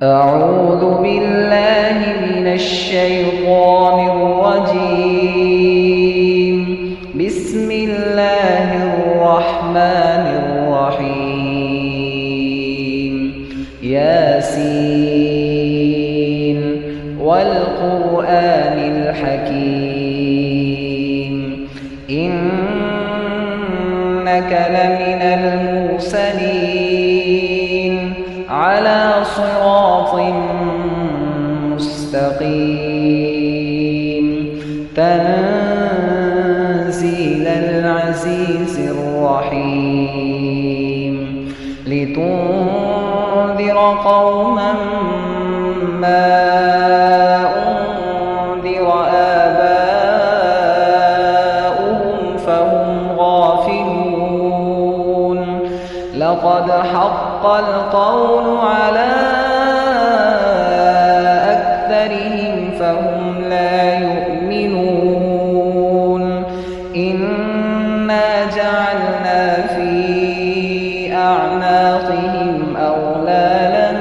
أعوذ بالله من الشيطان الرجيم. بسم الله الرحمن الرحيم. ياسين والقرآن الحكيم إنك لمن المرسلين على صراط مستقيم تنزيل العزيز الرحيم لتنذر قوما ما أنذر آباؤهم فهم غافلون لقد حق القول على أكثرهم فهم لا يؤمنون إنا جعلنا في أعناقهم أغلالا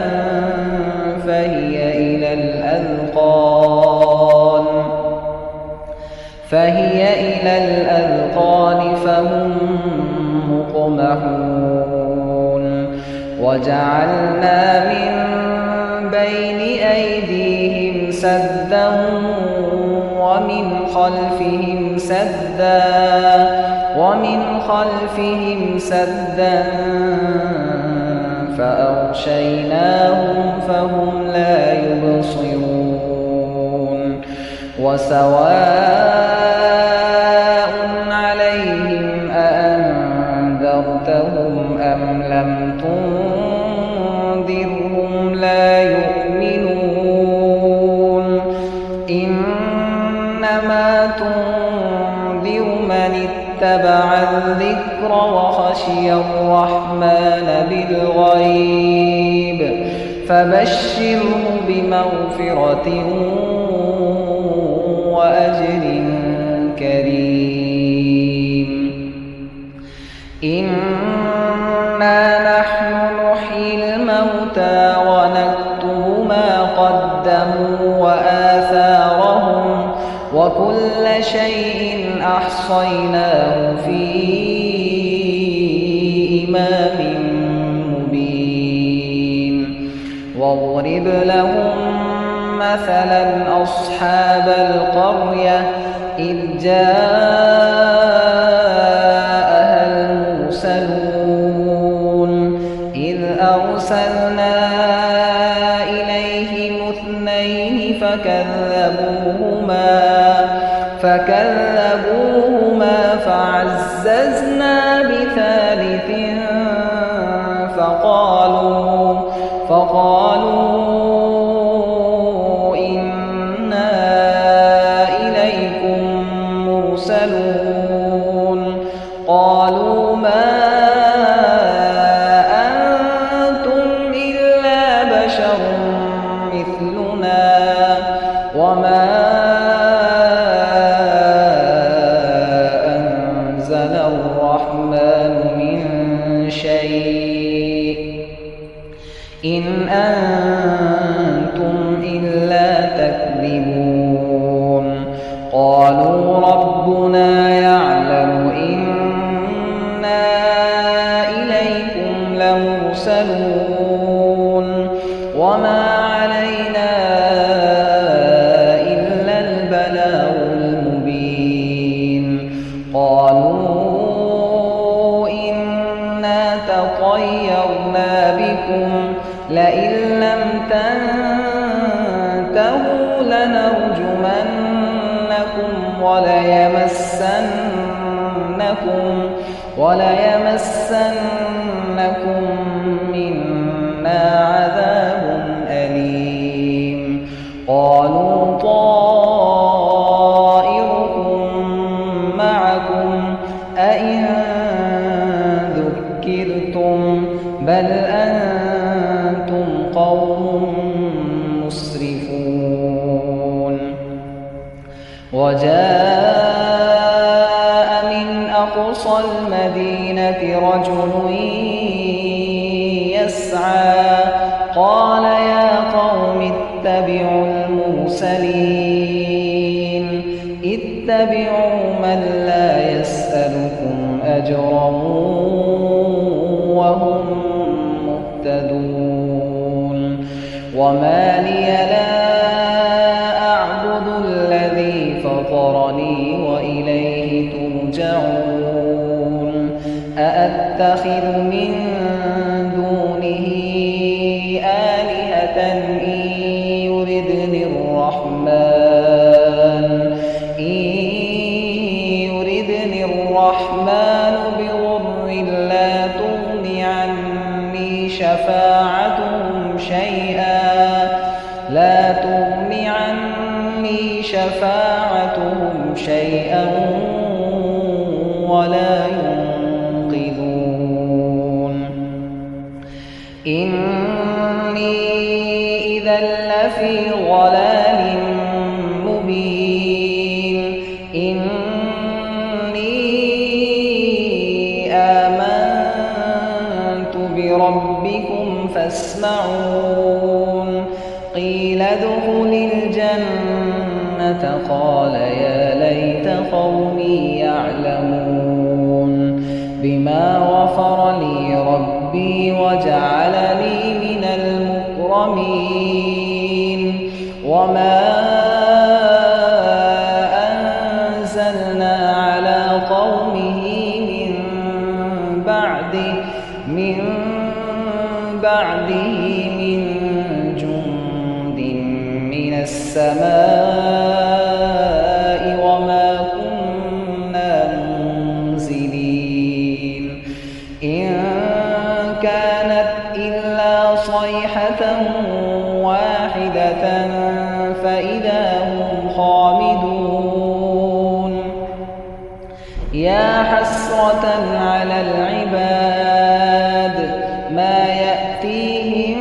فهي إلى الأذقان فهم مقمحون وجعلنا من بين أيديهم سدا ومن خلفهم سدا فأغشيناهم فهم لا يبصرون وسواء عليهم أأنذرتهم أم لم تنذرهم لا يؤمنون إنما تنذر من اتبع الذكر وخشي الرحمن بالغيب فبشره بمغفرة وأجر كريم إنا نحن نحيي الموتى ونكتب ما قدموا وآثارهم وكل شيء أحصيناه في إمام مبين واضرب لهم مثلا أصحاب القرية إذ جاءها المرسلون إذ أرسلنا إليهم اثنين فكذبوهما فعززنا بثالث فقالوا إنا إليكم مرسلون قالوا ما أنتم إلا بشر مثلنا وما أنزل الرحمن من شيء إن أنتم إلا تكذبون قالوا ربنا يعلم إنا إليكم لمرسلون وما علينا إلا البلاغ المبين قالوا إنا تطيرنا بكم لئن لم تنتهوا لنرجمنكم وليمسنكم منا عذاب أليم قالوا طائركم معكم أئن ذكرتم بل أنتم قوم مسرفون وجاء من أقصى المدينة رجل يسعى قال يا أجرا وهم مهتدون وما لي لا أعبد الذي فطرني وإليه ترجعون أأتخذ من دونه آلهة إن يردني الرحمن بضر لا تغن عني شفاعتهم شيئا ولا ينقذون إني إذا لفي ضلال مبين إني آمنت بربكم فاسمعون قيل ادخل الجنة قال يا ليت قومي يعلمون بما غفر لي ربي وجعلني من المكرمين وما أنزلنا على قومه من بعده من جند من السماء وما كنا منزلين إن كانت إلا صيحة واحدة فإذا هم خامدون يا حسرة على العباد ما يأتيهم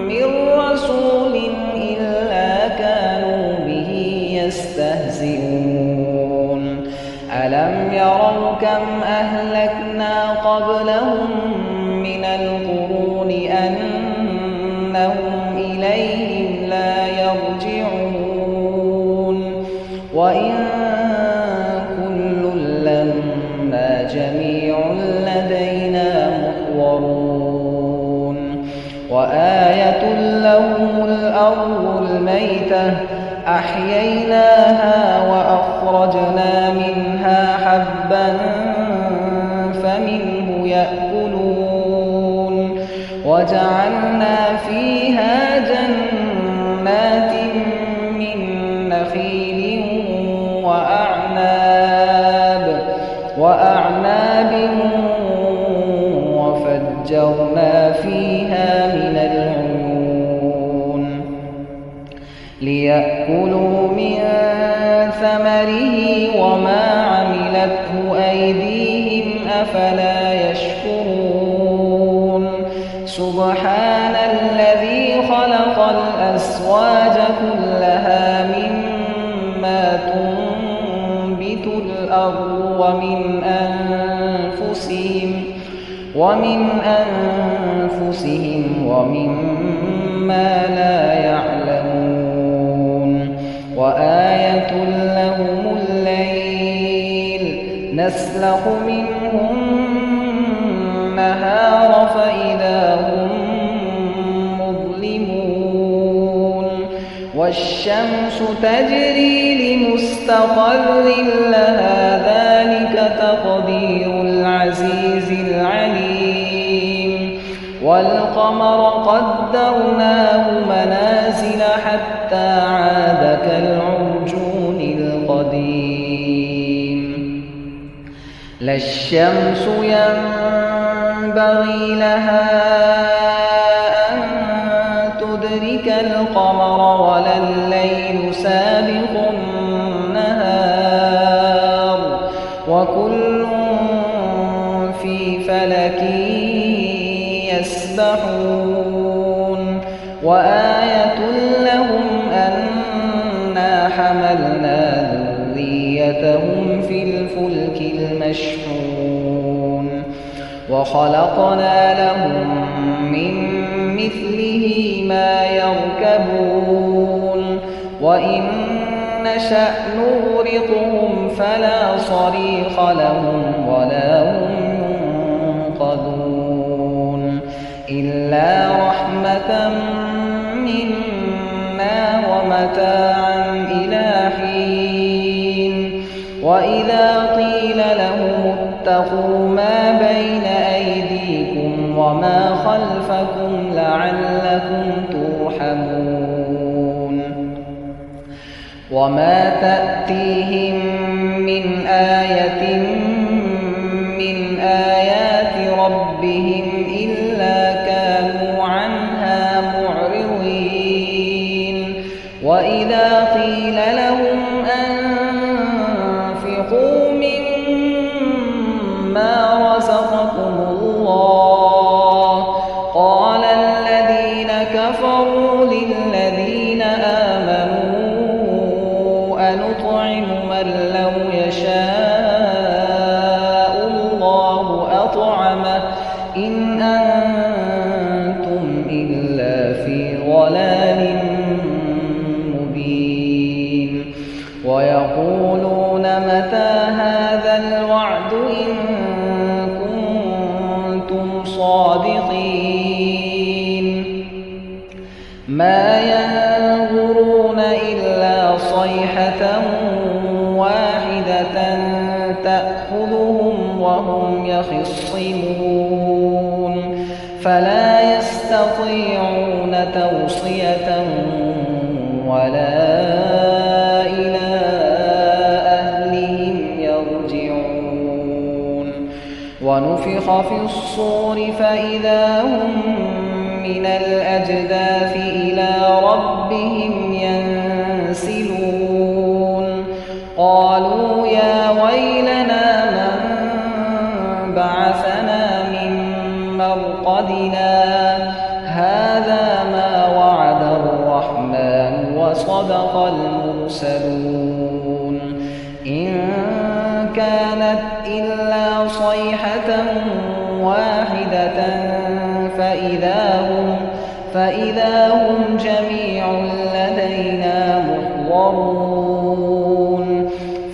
من رسول إلا كانوا به يستهزئون ألم يروا كم أهلكنا قبلهم من القرون أنهم إليهم لا يرجعون وإن كل لما جميع لدينا محضرون وآية لهم الأرض الميتة أحييناها وأخرجنا منها حبا فمنه يأكلون وجعلنا فيها جنات من نخيل وأعناب وفجرنا فيها من العيون ليأكلوا من ثمره وما عملته أيديهم أفلا يشكرون سبحان الذي خلق الأزواج كلها مما تنبت الأرض ومن أنفسهم ومما لا يعلمون وآية لهم الليل نسلخ منه النهار فإذا هم مظلمون والشمس تجري لمستقر لها ذلك تقدير العزيز العليم والقمر قدرناه منازل حتى عاد كالعرجون القديم لا الشمس ينبغي لها أن تدرك القمر ولا الليل سابق النهار وكل في فلك يسبحون وآية لهم أنا حملنا ذريتهم في الفلك المشحون وخلقنا لهم من مثله ما يركبون وإن نشأ نغرقهم فلا صريخ لهم ولا هم ينقذون إلا رحمة منا ومتاعا إلى حين وإذا قيل لهم اتقوا ما بين أيديكم وما خلفكم لعلكم ترحمون وما تأتيهم من آية من آيات ربهم إلا كانوا عنها معرضين وإذا قيل لهم أنفقوا مما رزقكم الله قال الذين كفروا للذين آمنوا أنطعم من لو يشاء الله أطعمه إن أنتم إلا في ضلال مبين ويقولون متى هذا الوعد إن كنتم صادقين ما ينظرون إلا صيحة واحدة تأخذهم وهم يخصمون فلا يستطيعون توصية ولا إلى أهلهم يرجعون ونفخ في الصور فإذا هم من الأجداث إلى ربهم ينسلون قالوا يا ويلنا من بعثنا من مرقدنا هذا ما وعد الرحمن وصدق المرسلون إن كانت إلا صيحة واحدة فإذا هم جميع لدينا محضرون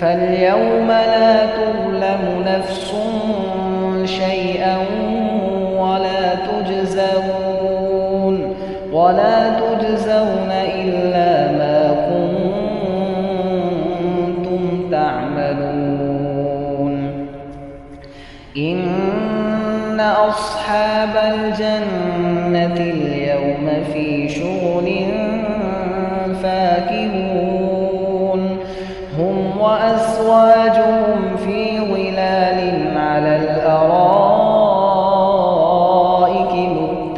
فاليوم لا تظلم نفس شيئا ولا تجزون إلا ما كنتم تعملون إن أصحاب الجنة اليوم في شغل فاكهون هم وأزواجهم في ظلال على الأرائك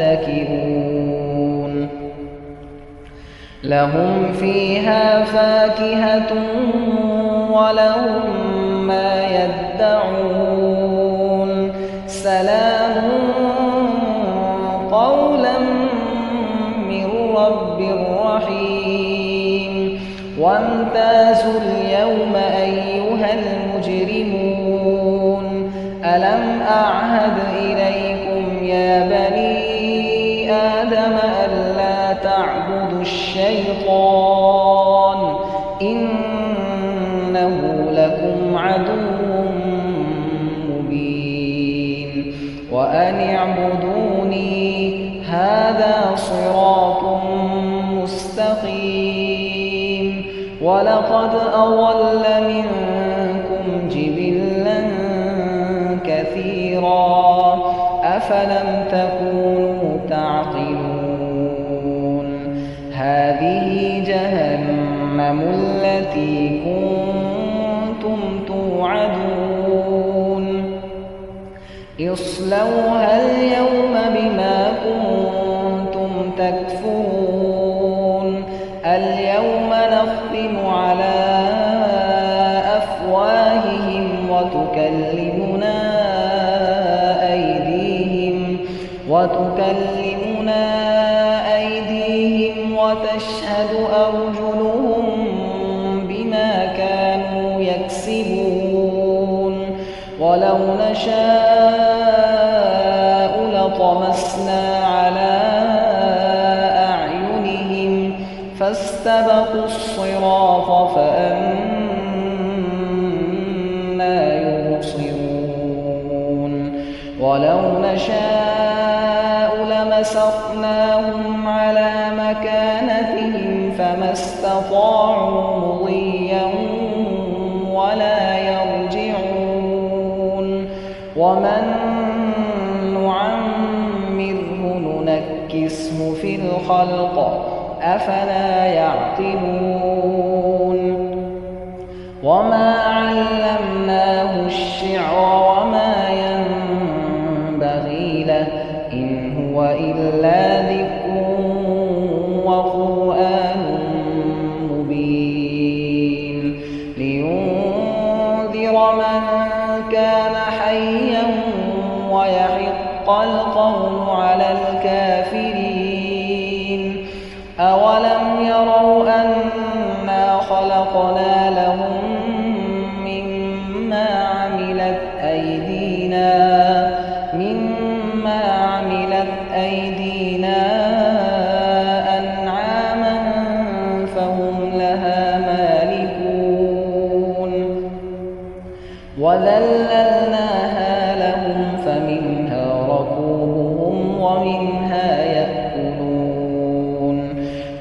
متكئون لهم فيها فاكهة ولهم ما يدعون سلام قولا من رب رحيم وامتازوا اليوم أيها المجرمون ألم أعهد إليكم يا بني آدم ألا تعبدوا الشيطان إنه لكم عدو مبين وأن اعبدوني هذا صراط مستقيم ولقد أضل منكم جبلا كثيرا أفلم تكونوا تعقلون هذه جهنم التي كنتم توعدون اصلوها اليوم بما كنتم تكفرون اليوم نختم على أفواههم وتكلمنا أيديهم وتشهد أرجلهم بما كانوا يكسبون ولو نشاء لطمسنا على أعينهم فاستبقوا الصراط فأنى يبصرون ولو نشاء لمسخناهم على مكانتهم فما استطاعوا مضيا ولا يرجعون ومن نعمره ننكسه في الخلق أفلا يعقلون وما علمناه الشعر وما ينبغي له إن هو إلا ذكر وقرآن مبين لينذر من كان حيا ويحق القول على الكافرين أولم يروا أنا خلقنا لهم مما عملت أيدينا أنعاما فهم لها مالكون وذللناها لهم فمنها ركوبهم ومنها يأكلون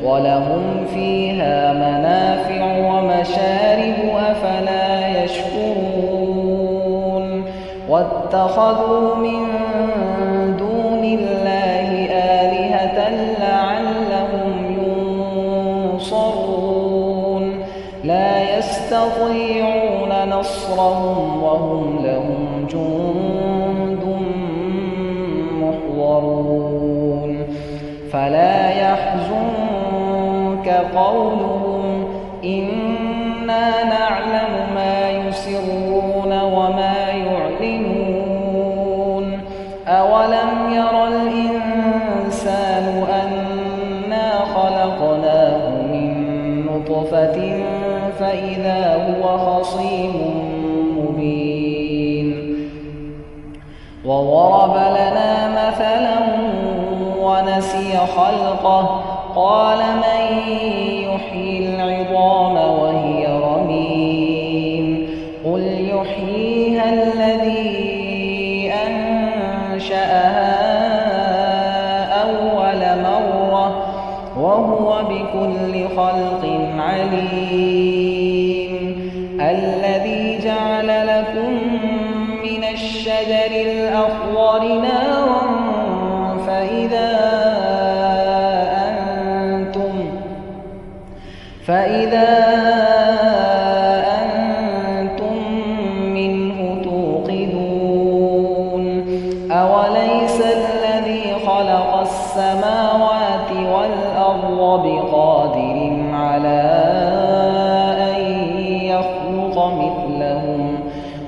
ولهم فيها منافع ومشارب أفلا يشكرون واتخذوا من دون الله آلهة لعلهم ينصرون لا يستطيعون نصرهم وهم لهم جند محضرون فلا يحزنك قولهم إنا نعلم ما يسرون وما يعلنون أولم ير الإنسان أنا خلقناه من نطفة فإذا هو خصيم مبين وضرب لنا مثلا ونسي خلقه قال من يحيي العظام وهي رميم قل يحييها الذي أنشأها أول مرة وهو بكل خلق عليم الذي جعل لكم من الشجر الأخضر نارا فإذا أنتم منه توقدون أوليس الذي خلق السماوات والأرض بقادر على أن يخلق مثلهم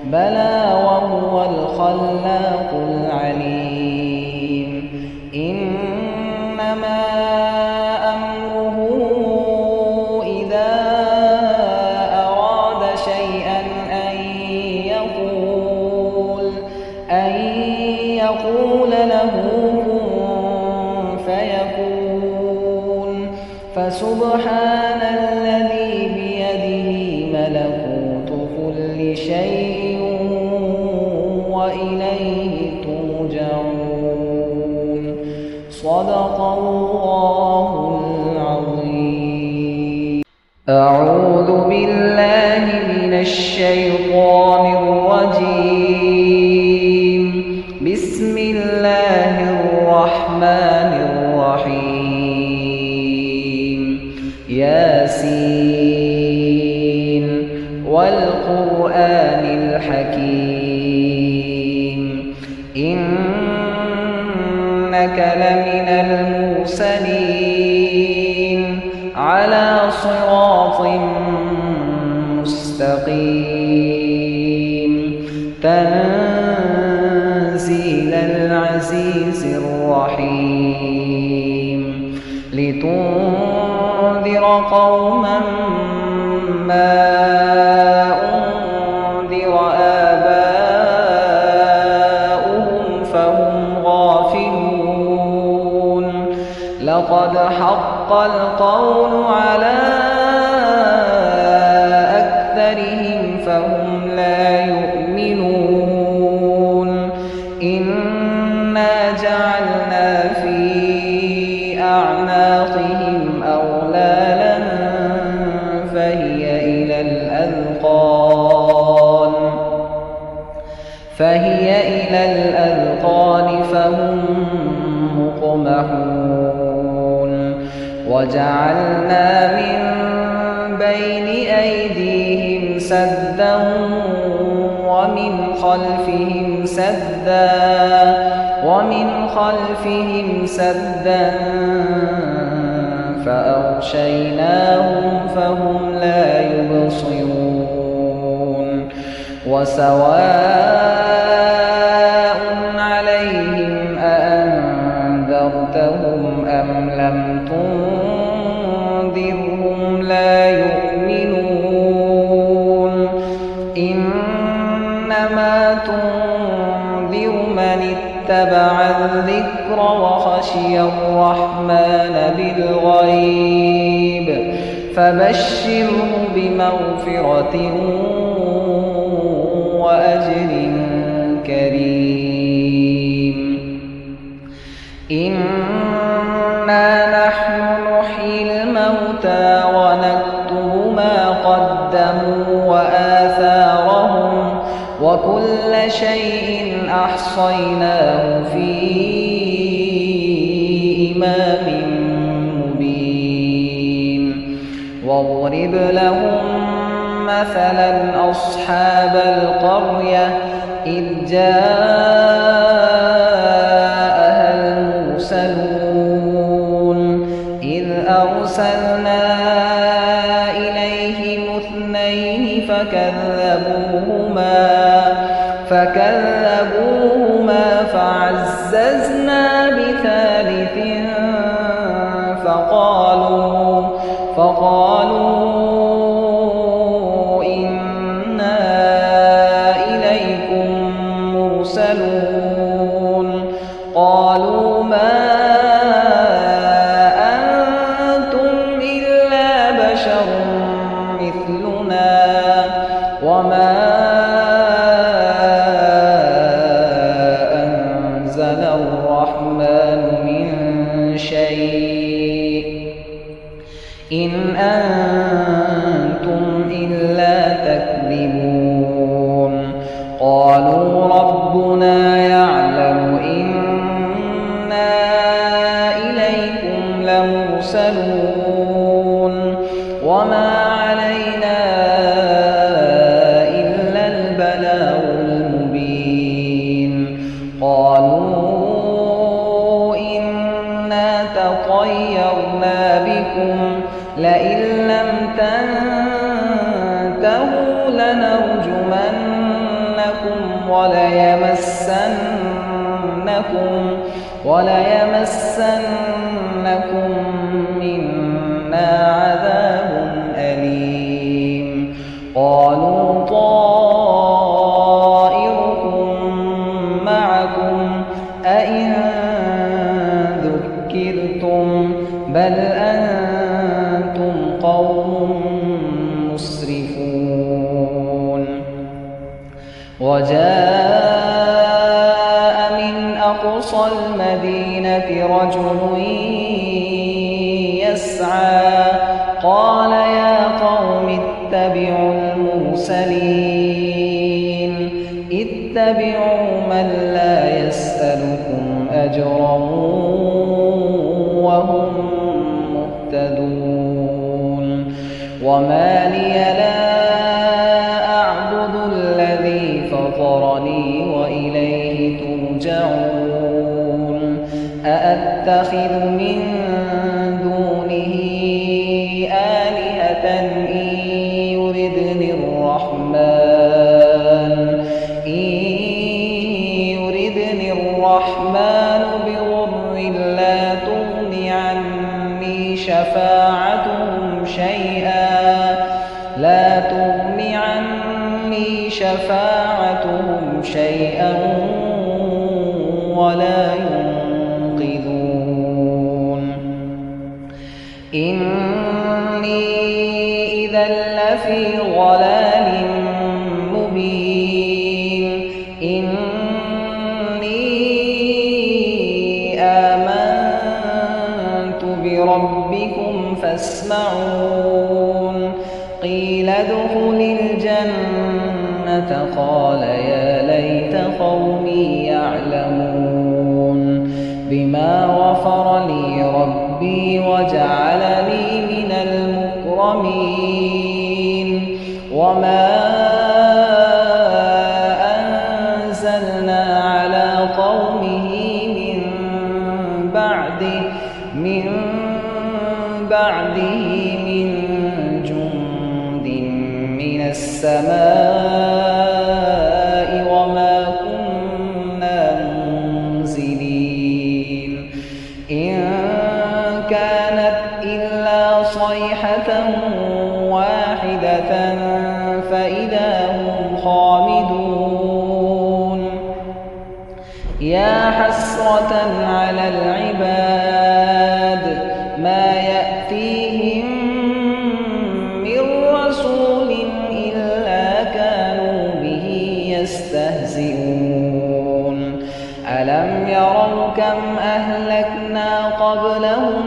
بلى وهو الخلاق العليم إنما أمره إذا أراد شيئا أن يقول له كن فيكون فسبحان الذي بيده ملكوت كل شيء وإليه ترجعون صدق الله العظيم أعوذ بالله من الشيطان الرجيم بسم الله الرحمن الرحيم ياسين والقرآن الحكيم إنك لمن المرسلين على صراط مستقيم تنزيل العزيز الرحيم لتنذر قوما ما أنذر آباؤهم فهم غافلون لقد ولقد حق القول على أكثرهم فهم لا يؤمنون إنا جعلنا في أعناقهم أغلالا فهي إلى الأذقان فهم مقمحون وجعلنا من بين أيديهم سدا ومن خلفهم سدا فأغشيناهم فهم لا يبصرون وسواء عليهم أأنذرتهم أم لم تنذرهم لا يؤمنون إنما تنذر من اتبع الذكر وخشي الرحمن بالغيب فبشره بمغفرة وأجر كريم إنا نحن نحيي الموتى ونكتب ما قدموا وآثارهم وكل شيء أحصيناه في إمام مبين واضرب لهم مثلا أصحاب القرية إذ جاءها المرسلون إذ أرسلنا إليهم اثنين فكذبوهما فعززنا بثالث فقالوا إنا إليكم مرسلون قالوا ما أنتم إلا بشر مثلنا وما أنزل الرحمن من شيء إن أنتم إلا تكذبون قالوا ربنا يعلم إنا إليكم لمرسلون وما علينا إلا البلاغ المبين قالوا إنا تطيرنا بكم لئن لم تنتهوا لنرجمنكم وليمسنكم منا عذاب أليم قالوا طائركم معكم أئن ذكرتم بل أنتم قوم مسرفون وجاء من أقصى المدينة رجل يسعى قال يا قوم اتبعوا المرسلين اتبعوا من لا يسألكم أجرا وهم مهتدون وما لي لا أعبد الذي فطرني وإليه ترجعون أأتخذ من دونه آلهة إن يردني الرحمن بضر لا تغن عني شفاعتهم شيئا ولا ينقذون إني إذا لفي ضلال مبين إني آمنت بربكم فاسمعون قيل ادخل الجنة قال يا ليت قومي يعلمون بما غفر لي ربي وجعلني من المكرمين وما أنزلنا على قومه من بعده من جند من السماء وما كنا منزلين إن كانت إلا صيحة واحدة فإذا هم خامدون يا حسرة على العباد ما يأتيهم من رسول إلا كانوا به يستهزئون ألم يروا كم أهلكنا قبلهم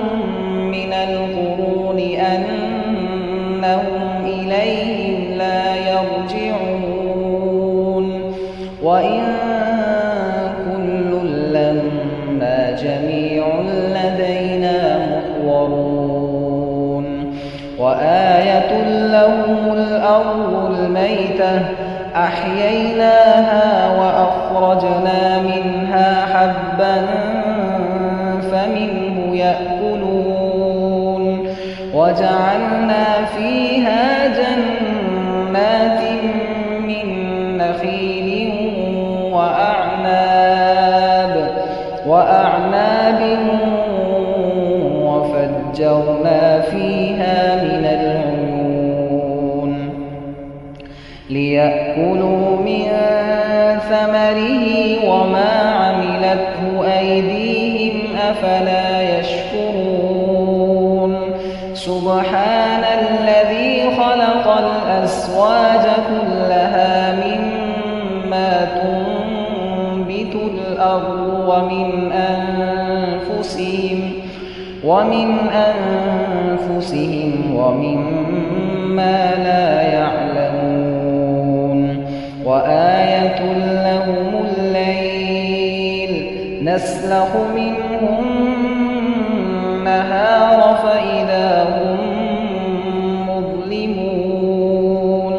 من القرون أنهم إليهم لا يرجعون وإن كل لما جميع لدينا محضرون وآية لهم الأرض الميتة أحييناها وأخرجنا منها حبا فمنه يأكلون وجعلنا فيها جنات من نخيل وأعناب وفجرنا فيها من العيون ليأكلوا من ثمره وما عملته أيديهم أفلا يشكرون سبحان الذي خلق الأزواج كلها مما تنبت الأرض ومن أنفسهم ومما لا يعلمون وآية لهم الليل نسلخ منه النهار فإذا هم مظلمون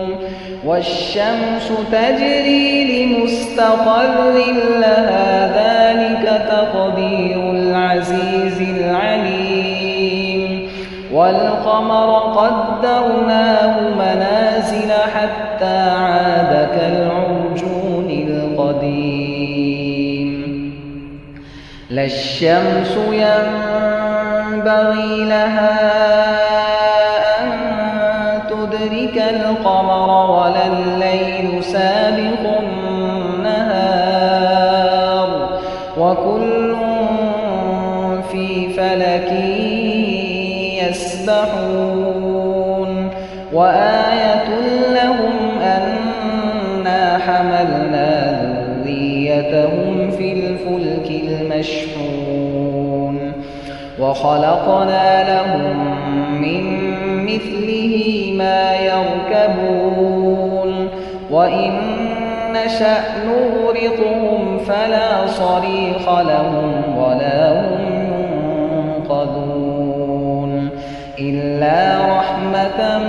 والشمس تجري لمستقر لها ذلك تقدير العزيز العليم والقمر قدرناه منازل حتى عاد كالعرجون القديم لا الشمس ينبغي لها أن تدرك القمر ولا الليل سابق النهار وكل في فلك يسبحون وآية لهم أنا حملنا ذريتهم في الفلك المشحون وخلقنا لهم من مثله ما يركبون وإن نشأ نغرقهم فلا صريخ لهم ولا هم ينقذون إلا رحمة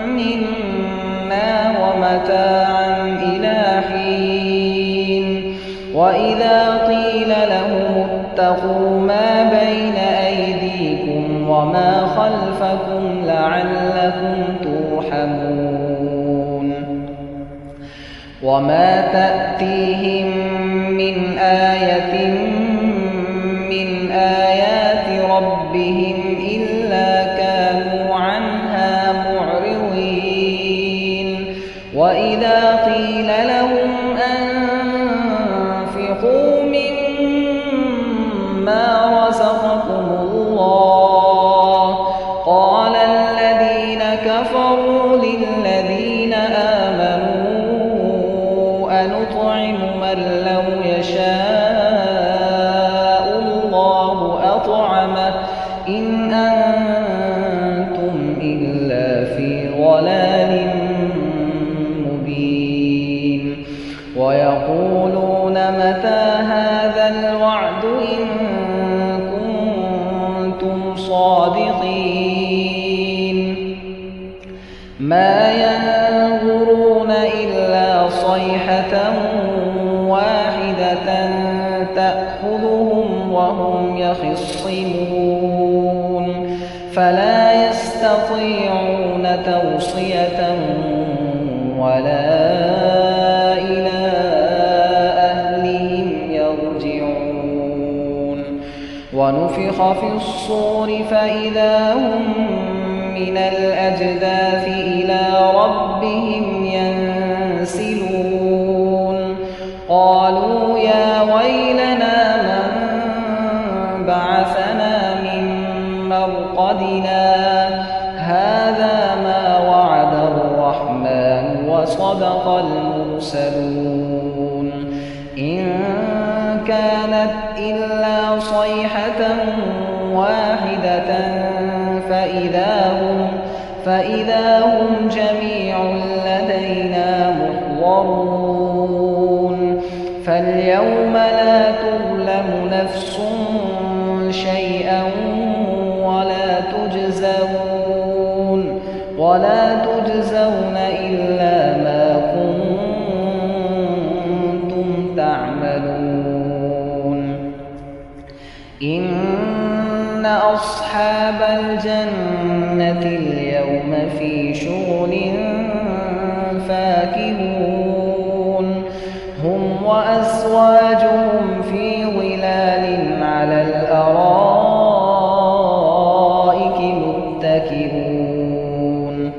منا ومتاعا إلى حين وإذا قيل لهم اتقوا ما بين أيديكم وما خلفكم لعلكم ترحمون وما تأتيهم من آية من آيات ربهم إلا كانوا عنها معرضين وإذا قيل لهم أنفقوا مما رزقكم الله أنتم إلا في ضلال مبين ويقولون متى هذا الوعد إن كنتم صادقين ما ينظرون إلا صيحة واحدة تأخذهم وهم يخصمون فلا يستطيعون توصية ولا إلى أهلهم يرجعون ونفخ في الصور فإذا هم من الأجداث إلى ربهم ينسلون قالوا يا ويلنا من بعثنا من مرقدنا هذا ما وعد الرحمن وصدق المرسلون إن كانت إلا صيحة واحدة فإذا هم جميع لدينا محضرون فاليوم لا تظلم نفس شيئا ولا تجزون إلا ما كنتم تعملون إن أصحاب الجنة اليوم في شغل فاكهون هم وأزواجهم في ظلال على الأرائك متكئون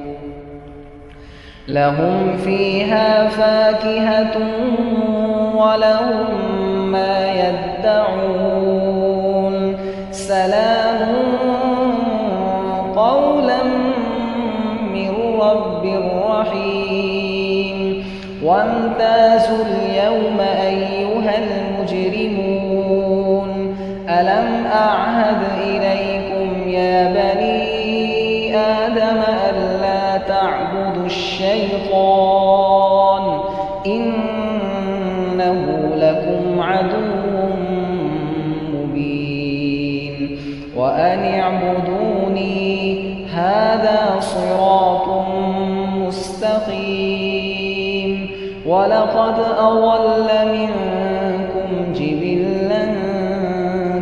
لهم فيها فاكهة ولهم ما يدعون سلام قولا من رب رحيم وامتازوا اليوم أيها المجرمون ألم أعهد إليكم يا بني آدم ألا تعبدوا الشيطان إنه لكم عدو مبين وأن اعبدوني هذا صراط مستقيم ولقد أضل منكم جبلا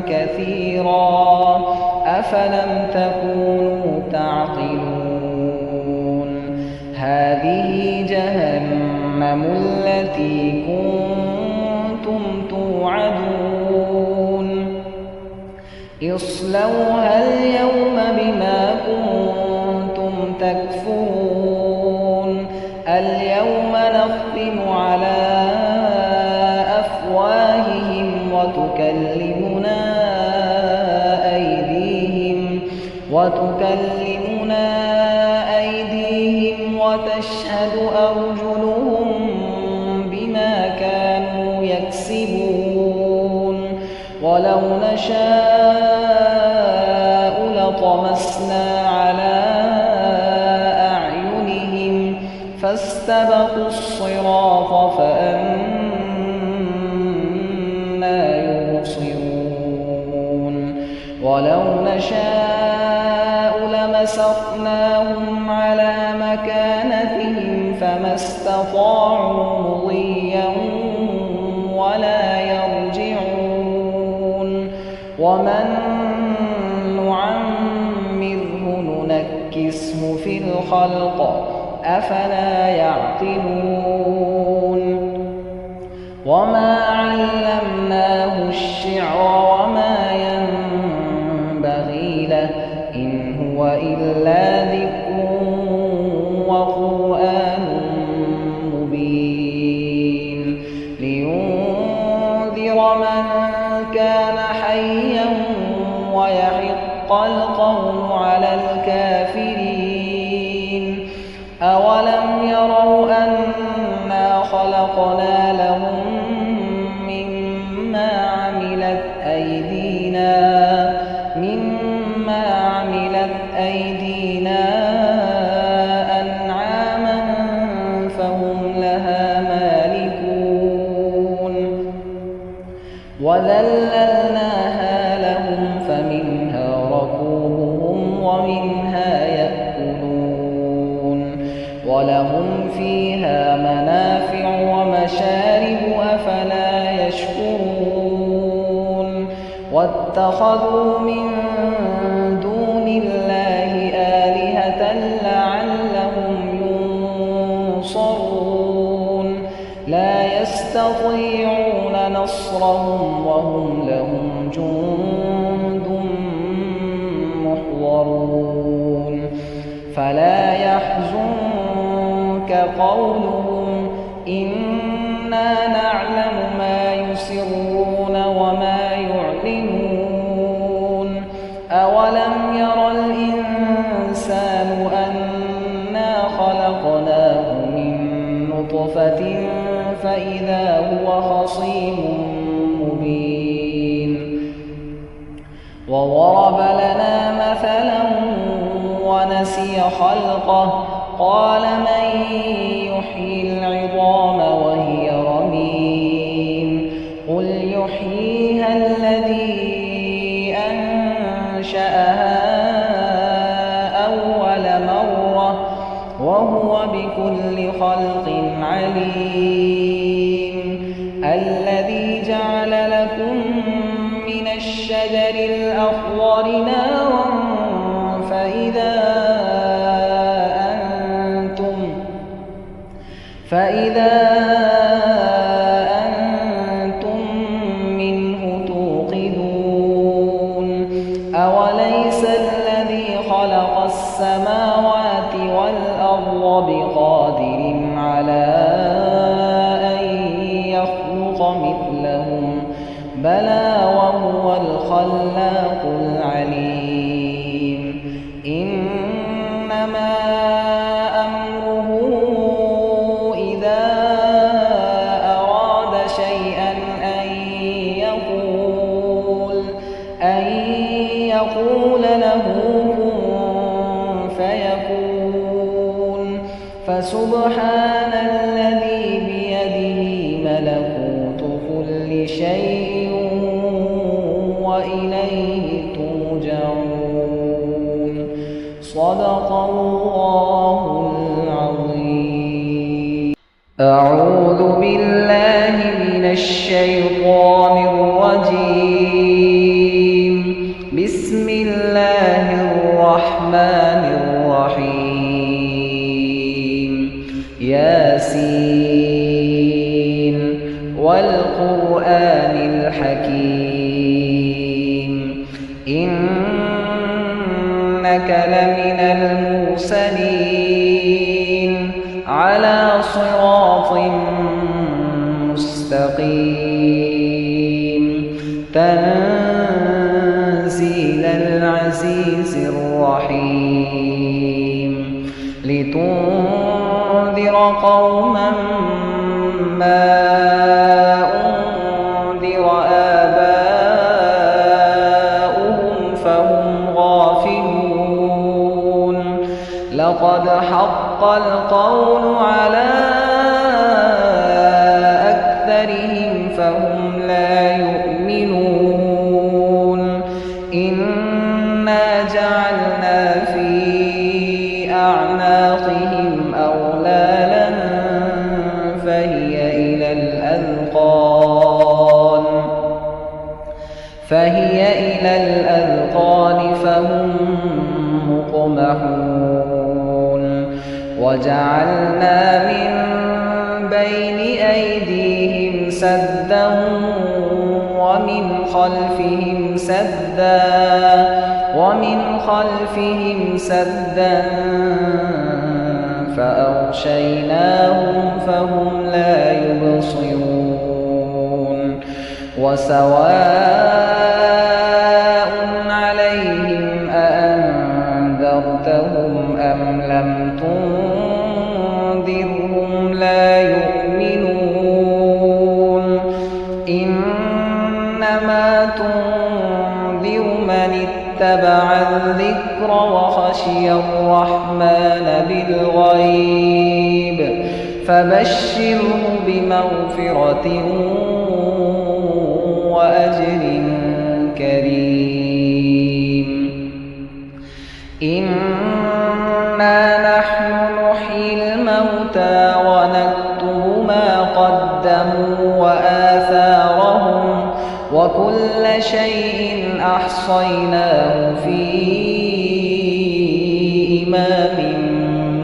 كثيرا أفلم تكونوا تعقلون هذه جهنم التي كنتم توعدون اصلوها اليوم بما كنتم تكفرون اليوم نختم على أفواههم وتكلمنا أيديهم وتشهد أرجلهم بما كانوا يكسبون ولو نشاء لطمسنا على أعينهم فاستبقوا الصراط فأنى يبصرون ولو نشاء لمسخناهم على مكانتهم فما استطاعوا مضيا ولا يرجعون ومن نعمره ننكسه في الخلق أفلا يعقلون وما علمناه الشعر وما ينبغي له إن هو إلا ذكر وقرآن مبين لينذر من كان حيا ويحق القول على الكافرين أولم يروا أنا خلقنا لهم مما عملت أيدينا أيدينا أنعاما فهم لها مالكون وذللناها لهم فمنها ركوبهم ومنها يأكلون ولهم فيها منافع ومشارب أفلا يشكرون واتخذوا من دون الله آلهة لعلهم ينصرون لا يستطيعون نصرهم وهم لهم جند محضرون فلا يحزنك قولهم إنا نعلم ما يسرون وما يعلنون أولم ير الإنسان أنا خلقناه من نطفة فإذا هو خصيم مبين وضرب لنا مثلا ونسي خلقه قال من يحيي العظام وهي رميم قل يحييها الذي أنشأها أول مرة وهو بكل خلق عليم الذي جعل لكم من الشجر الأخضر نارا فإذا أنتم منه توقدون أوليس الذي خلق السماوات والأرض بقادر على أن يخلق مثلهم بلى وهو الخلاق العليم إنما أمره إذا أراد شيئا أن يقول له كن فيكون فسبحان الذي بيده ملكوت كل شيء وإليه ترجعون صدق الله العظيم أعوذ بالله من الشيطان الرجيم بسم الله الرحمن الرحيم ياسين والقرآن الحكيم إنك لمن المرسلين على صراط مستقيم تنزيل العزيز الرحيم لتنذر قوما ما أنذر آباؤهم فهم غافلون لقد حق القول على أكثرهم فهم لا يؤمنون إنا جعلنا في أعناقهم أغلالا فهي إلى الأذقان فهم مقمحون وجعلنا من بين أيديهم سدا ومن خلفهم سدا فأغشيناهم فهم لا يبصرون وسواء عليهم أأنذرتهم أم لم تنذرهم لا يؤمنون إنما تنذر من اتبع الذكر الذكر وخشي الرحمن بالغيب فبشره بمغفرة وأجر كريم. إنا نحن نحيي الموتى ونكتب ما قدموا وآثارهم وكل شيء أحصيناه في إمام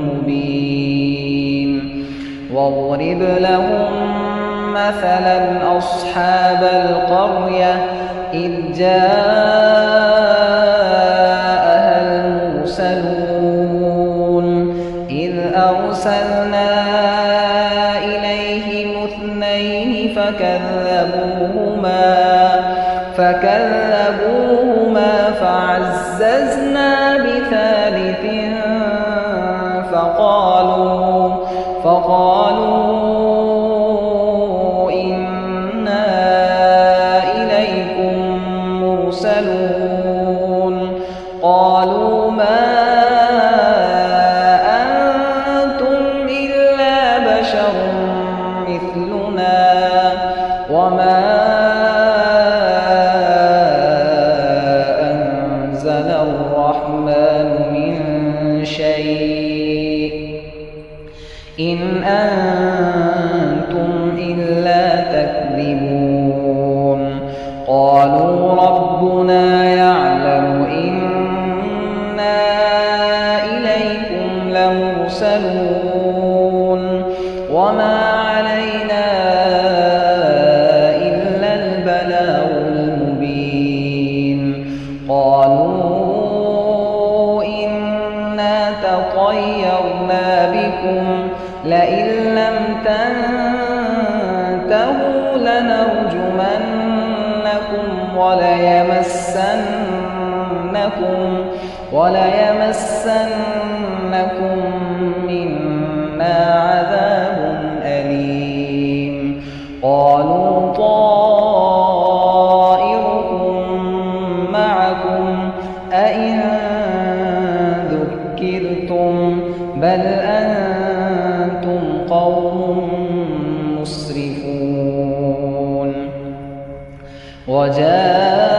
مبين. واضرب لهم مثلا أصحاب القرية إذ جاءها المرسلون إذ أرسلنا إليهم اثنين فكذبوهما فعززنا بثالث فقالوا إنا إليكم مرسلون. قالوا ما أنتم إلا بشر مثلنا وما أنزل الرحمن من شيء إن أنتم إلا تكذبون. قالوا ربنا يعلم إنا إليكم لمرسلون وما علينا إلا البلاغ المبين. قالوا إنا تطيرنا بكم لئن لم تنتهوا لنرجمنكم وليمسنكم منا عذاب أليم. قالوا طائركم معكم أئن ذكرتم بل أنتم قوم مسرفون. وجاء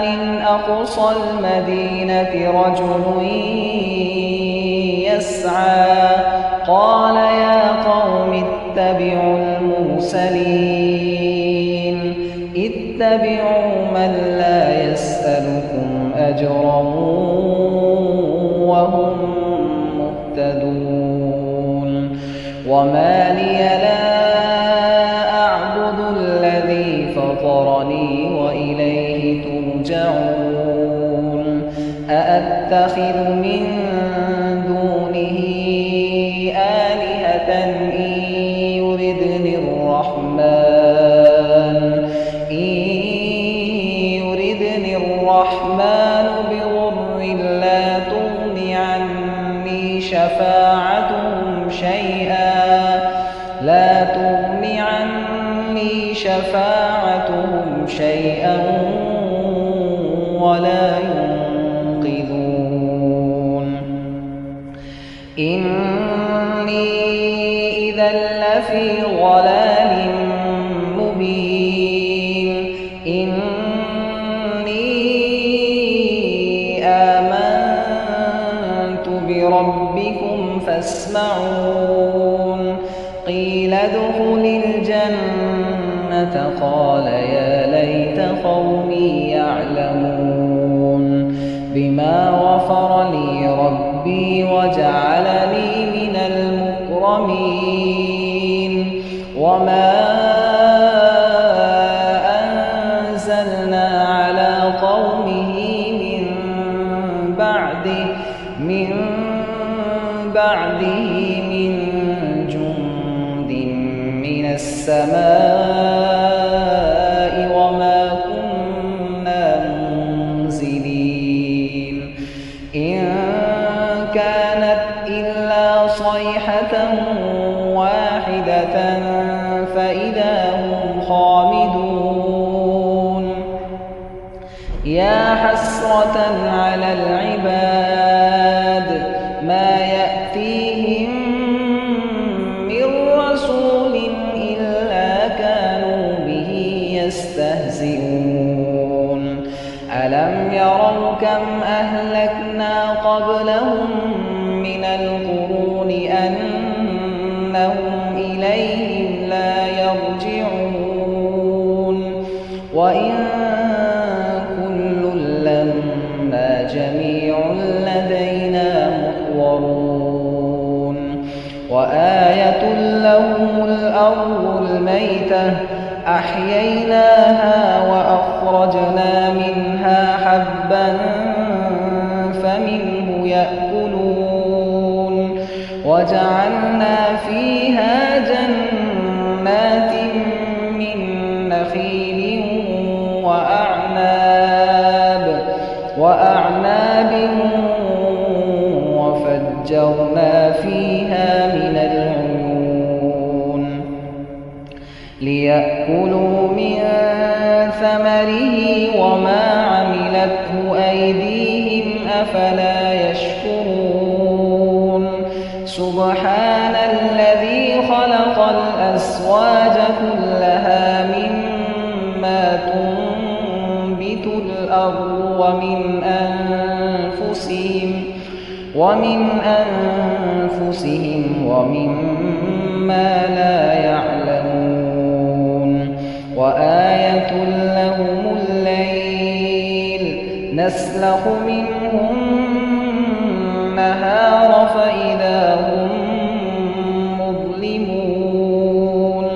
من أقصى المدينة رجل يسعى قال يا قوم اتبعوا المرسلين اتبعوا من لا يسألكم أجرا وهم مهتدون. وما لي لا أعبد الذي فطرني وإليه ترجعون. أأتخذ من دونه آلهة إن يردني الرحمن بضر لا تغن عني شفاعتهم شيئا ولا ينقذون. إني إذا لفي ضلال مبين. إني آمنت بربكم فاسمعون. قيل ادخل الجنة قال يا ليت قومي يعلمون بما غفر لي ربي وجعلني من المكرمين. وما أنزلنا على قومه من بعده من جند من السماء وما كنا منزلين. إن كانت إلا صيحة واحدة فإذا هم خامدون. يا حسرة حسرة على العباد ما يأتيهم من رسول إلا كانوا به يستهزئون ألم يروا كم أهلكنا قبلهم من القرون أنهم إليهم لا يرجعون وإن كل لما جميع لدينا محضرون وآية لهم الأرض الميتة أحييناها وأخرجنا منها حبا فمنه يأكلون وجعلنا فيها جنات من نخيل وأعناب وفجرنا فيها من العيون ليأكلوا من ثمره وما عملته أيديهم أفلا يشكرون سبحان الذي خلق الأزواج كلها مما تنبت الأرض ومن أنفسهم ومما لا يعلمون وآية لهم الليل نسلخ منه النهار فإذا هم مظلمون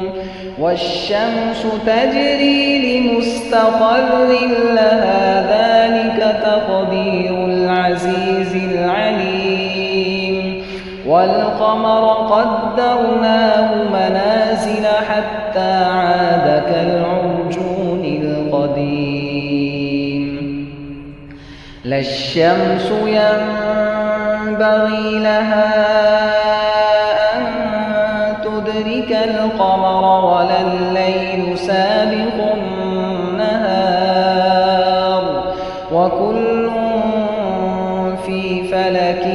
والشمس تجري لمستقر لها ذلك تقدير العزيز العليم والقمر قدرناه منازل حتى عاد كالعرجون القديم لا الشمس ينبغي لها أن تدرك القمر ولا الليل سابق النهار وكل في فلك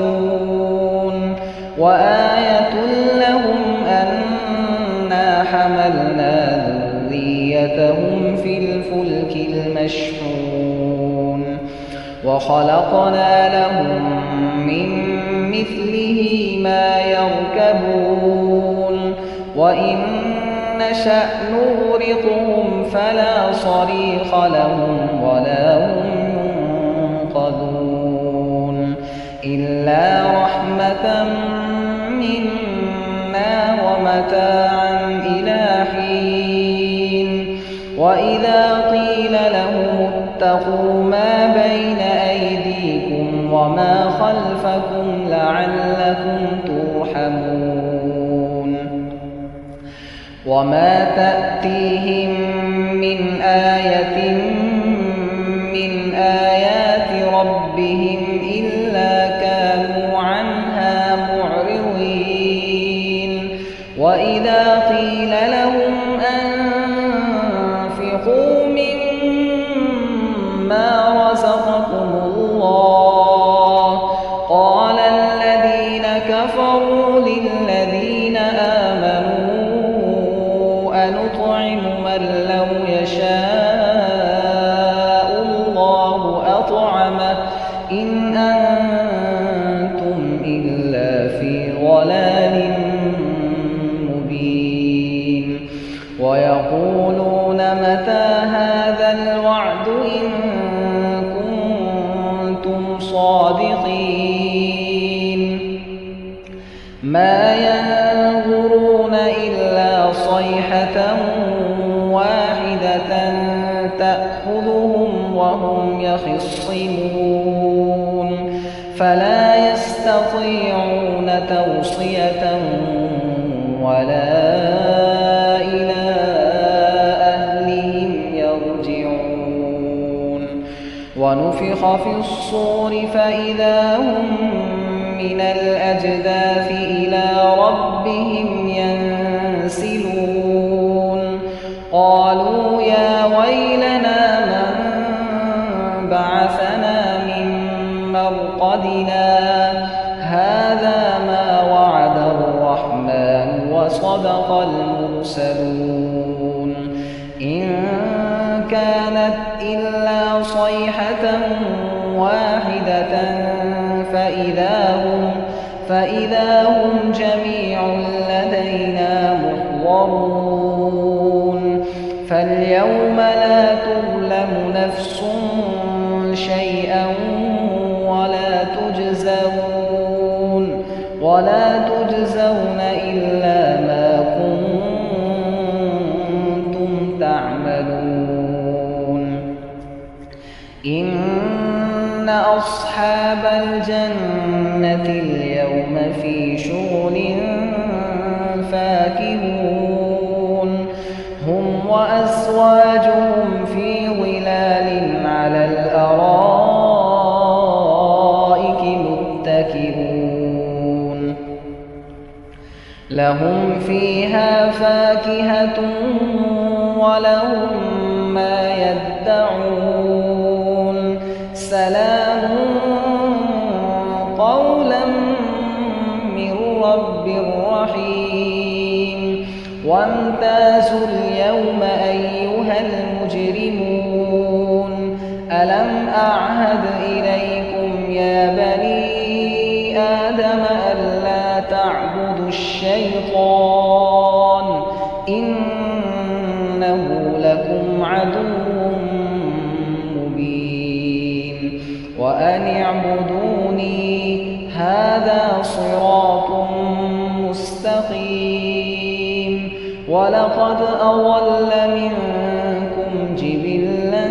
يسبحون وآية لهم أنا حملنا ذريتهم في الفلك المشحون وخلقنا لهم من مثله ما يركبون وإن نشأ نغرقهم فلا صريخ لهم ولا هم ينقذون إلا رحمة منا ومتاعا إلى حين وإذا قيل لهم اتقوا ما بين أيديكم وما خلفكم لعلكم ترحمون وما تأتيهم من آية من آيات ربهم إلا كانوا عنها معرضين وإذا قيل لهم أنفقوا مما رزقكم الله قال الذين كفروا للذين آمنوا أنطعم من لو يشاء الله أطعمه إن أنتم إلا في ضلال مبين ويقولون متى هذا الوعد إن كنتم صادقين ما ينظرون إلا صيحة واحدة تأخذهم وهم يخصمون فلا يستطيعون توصية ولا إلى أهلهم يرجعون ونفخ في الصور فإذا هم من الأجداث إلى ربهم ينسلون قالوا يا ويلنا من بعثنا من مرقدنا هذا ما وعد الرحمن وصدق المرسلون إن كانت إلا صيحة واحدة فإذا هم جميع لدينا محضرون فاليوم لا تظلم نفس شيئا ولا تجزون إلا ما كنتم تعملون إن أصحاب الجنة اليوم في شغل فاكهون هم وأزواجهم في ظلال على الأرائك متكئون لهم فيها فاكهة ولهم ما يدعون سلام قولا من رب رحيم وامتازوا اليوم أيها المجرمون ألم أعهد إليكم يا بني آدم ألا تعبدوا الشيطان إنه لكم عدو مبين وأن اعبدوني هذا صراط مستقيم ولقد أضل منكم جبلا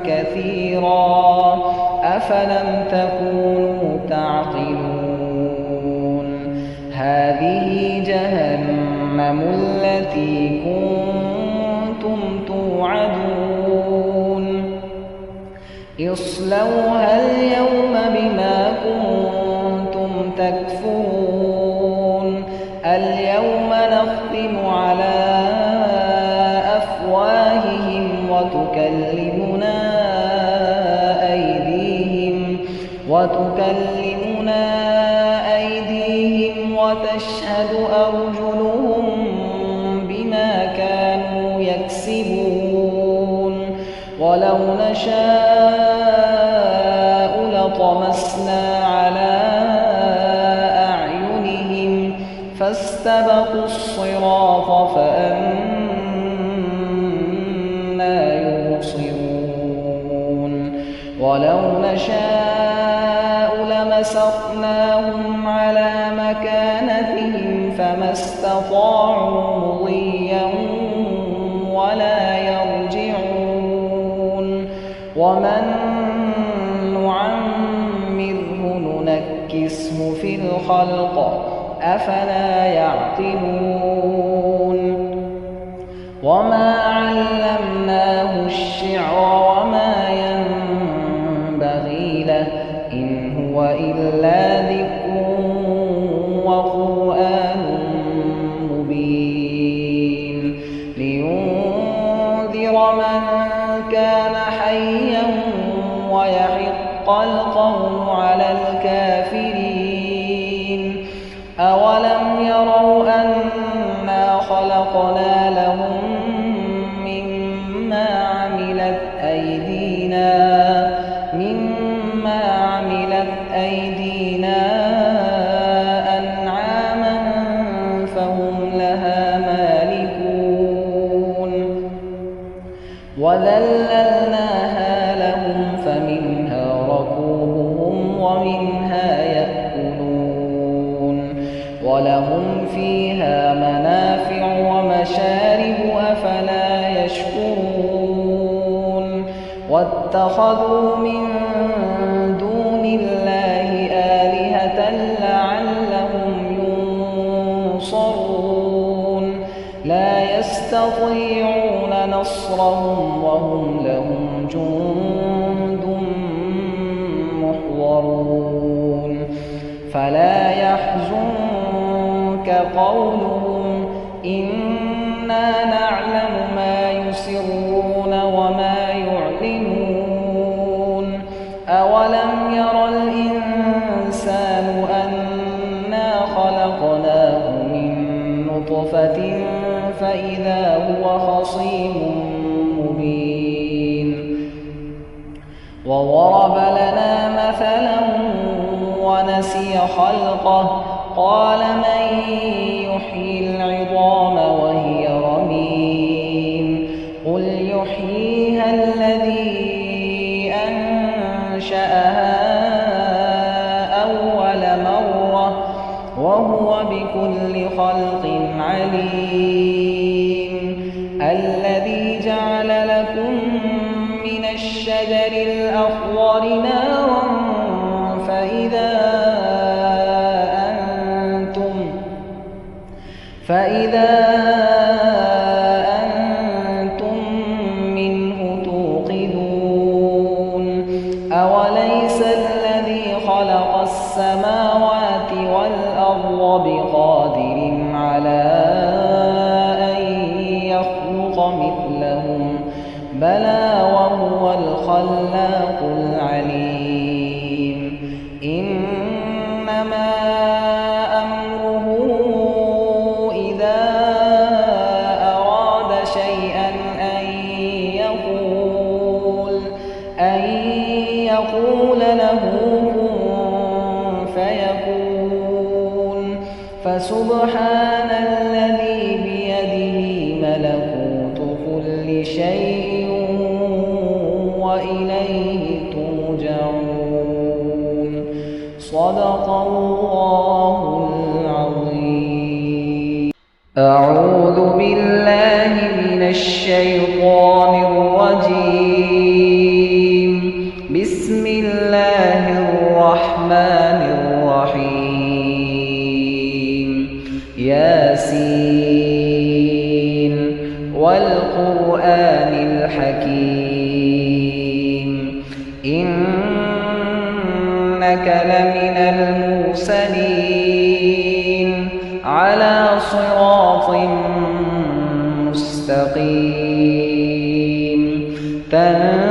كثيرا أفلم تكونوا تعقلون هذه جهنم التي كنتم توعدون اصلوها اليوم بما كنتم تكفرون اليوم نختم على أفواههم وتكلمنا أيديهم وتشهد أرجلهم بما كانوا يكسبون ولو نشاء لطمسنا على أعينهم فاستبقوا الصراط فأنى يبصرون ولو نشاء لمسخناهم على مكانتهم فما استطاعوا مضيا ولا يرجعون ومن نعمره ننكسه في الخلق أفلا يعقلون وما علمناه الشعر وما ينبغي له إن هو إلا ذكر وقرآن مبين لينذر من كان حيا ويحق القول على الكافرين أولم يروا أنا خلقنا لهم مما عملت أيدينا أنعاما فهم لها مالكون وذللناها لهم فمنها ركوبهم ومنها يأكلون ولهم فيها منافع ومشارب أفلا يشكرون واتخذوا من دون الله آلهة لعلهم ينصرون لا يستطيعون نصرهم وهم لهم جند محضرون فلا يحزنك قولهم إنا نعلم ما يسرون وما يعلنون أولم ير الإنسان أنا خلقناه من نطفة فإذا هو خصيم مبين وضرب لنا مثلا ونسي خلقه قال من يحيي العظام وهي رميم قل يحييها الذي أنشأها أول مرة وهو بكل خلق عليم الذي جعل لكم من الشجر الأخضر نارا فإذا أنتم منه توقدون أوليس الذي خلق السماوات والأرض بقادر على أن يخلق مثلهم بلى وهو الخلاق العليم إنما أمره إذا أراد شيئا أن يقول له كن فيكون فسبحان الذي بيده ملكوت كل شيء وإليه ترجعون صدق الله العظيم. أعوذ بالله من الشيطان الرجيم. بسم الله الرحمن الرحيم. ياسين والقرآن الحكيم إنك لمن المرسلين على صراط مستقيم تنزيل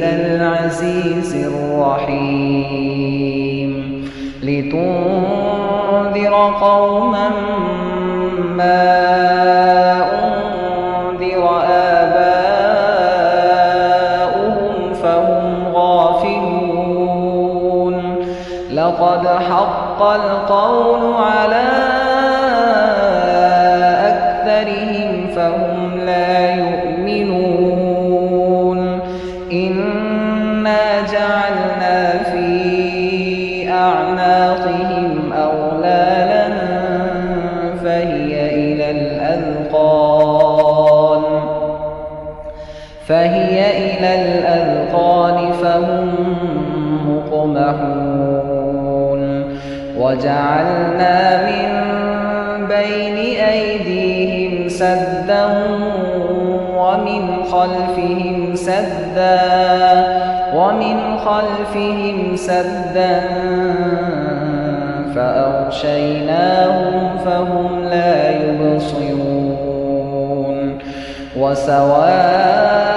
العزيز الرحيم لتنذر قوما ما أنذر آباؤهم فهم غافلون لقد حق القول على أكثرهم فهم لا يؤمنون إنا جعلنا في أعناقهم أغلالا فهي إلى الأذقان فهم مقمحون وجعلنا من بين أيديهم سدا ومن خلفهم سدا فأغشيناهم فهم لا يبصرون وسواء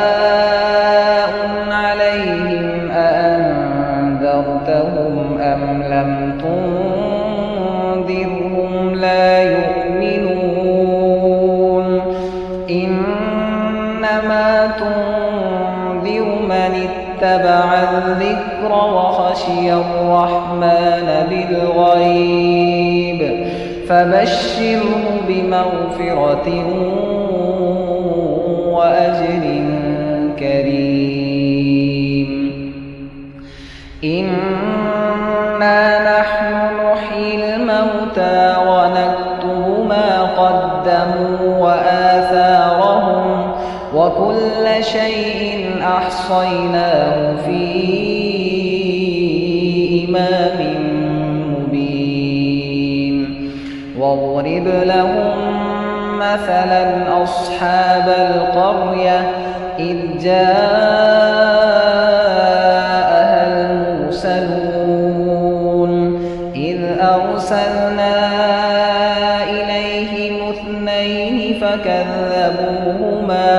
عليهم أأنذرتهم أم لم تنذرهم لا يؤمنون إنما تنذر من اتبع الذكر وخشي الرحمن بالغيب فبشره بمغفرة وأجر كريم إنا نحن نحيي الموتى ونكتب ما قدموا وآثارهم وكل شيء أحصيناه في إمام مبين واضرب لهم مثلا أصحاب القرية إذ جاءها المرسلون إذ أرسلنا إليهم اثنين فكذبوهما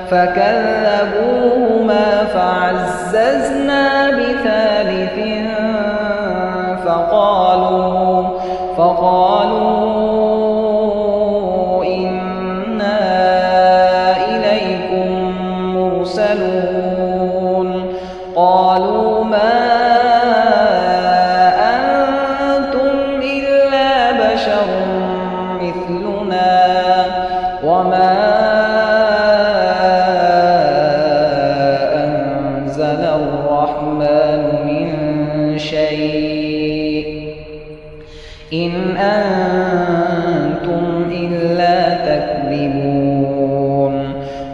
فعززنا قالوا ما أنتم إلا بشر مثلنا وما أنزل الرحمن من شيء إن أنتم إلا تكذبون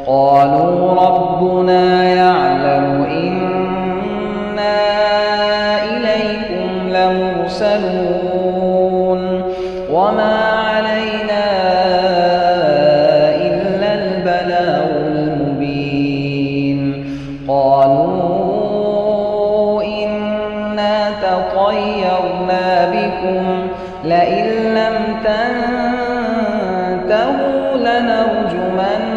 قالوا ربنا يعلم إنا إليكم لمرسلون وما علينا إلا البلاغ المبين قالوا إنا تطيرنا بكم لئن لم تنتهوا لنرجمنكم